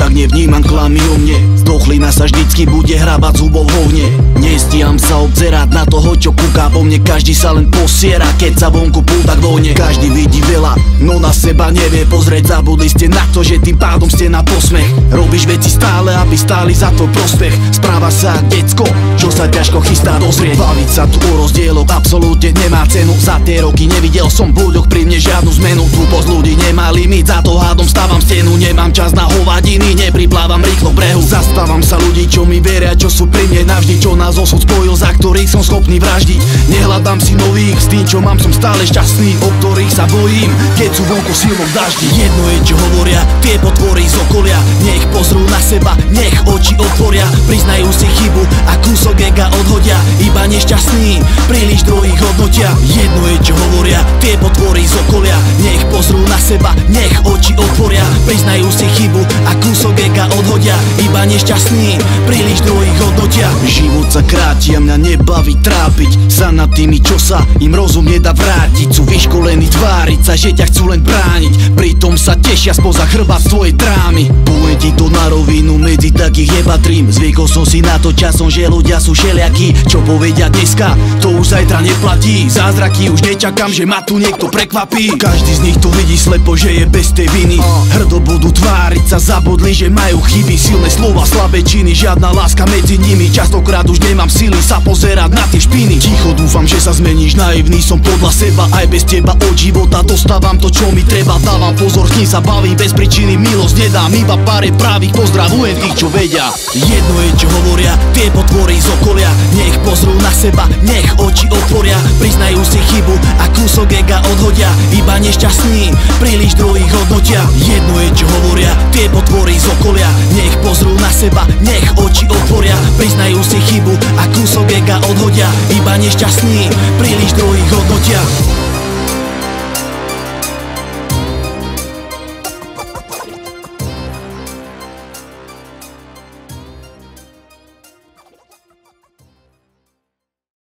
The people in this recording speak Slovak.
tak nevnímam klamy o mne. Zdochlina sa vždycky bude hrabať zubov v ohne. Nestíham sa obzerať na toho, čo kúka po mne. Každý sa len posiera, keď sa vonku pútak vohne. Každý vidí veľa, no na seba nevie pozrieť. Zabudli ste na to, že tým pádom ste na posmech. Robíš veci stále, aby stáli za to prospech. Správa sa decko, čo sa ťažko chystá dozrieť. Baviť sa tu o rozdieloch absolútne nemá cenu. Za tie roky nevidel som v ľuďoch pri mne žiadnu zmenu. Hlúposť ľudí nemá limit, za to hádom stávam stenu. Nemám čas na hovadiny, nepriplávam rýchlo brehu. Zastávam sa ľudí, čo mi veria, čo sú pri mne navždy. Čo nás osud spojil, za ktorých som schopný vraždiť. Nehľadám si nových, s tým čo mám som stále šťastný. O ktorých sa bojím, keď sú vonku silom v daždi. Jedno je čo hovoria, tie potvory z okolia. Nech pozrú na seba, nech oči otvoria. Priznajú si chybu a kúsok ega odhodia. Iba nešťastní, príliš druhých hodnotia. Jedno je čo hovoria, tie potvory z okolia. Nech pozrú na seba, nech oči otvoria. Priznajú si chybu a kúsok ega odhodia. Iba nešťastní, príliš druhých hodnotia. Život sa kráti a mňa nebaví trápiť sa nad tými, čo sa im rozum nedá vrátiť. Sú vyškolení tváriť sa, že ťa chcú len brániť. Pritom sa tešia spoza chrbát svojej drámy. Poviem ti to na rovinu, medzi takých nepatrím. Zvykol som si na to časom, že ľudia sú všelijakí. Čo povedia dneska, to už zajtra neplatí. Zázraky už nečakám, že ma tu niekto prekvapí. Každý z nich tu vidí slepo, že je bez tej viny. Hrdo budú tváriť sa, zabudli, že majú chyby. Silné slova, slabé činy, žiadna láska medzi nimi. Častokrát už nemám sily sa pozerať na tie špiny. Ticho dúfam, že sa zmeníš, naivný som podľa seba. Aj bez teba od života dostávam to, čo mi treba. Dávam pozor, s kým sa bavím, bez príčiny milosť nedám. Iba pár právých pozdravujem tých, čo vedia. Jedno je čo hovoria, tie potvory z okolia. Nech pozrú na seba, nech oči otvoria. Priznajú si chybu a kúsok ega odhodia. Iba nešťastní, príliš druhých hodnotia. Jedno je čo hovoria, tie potvory z okolia. Nech pozrú na seba, nech oči otvoria. Priznajú si chybu a kúsok ega odhodia. Iba nešťastní, príliš druhých hodnotia.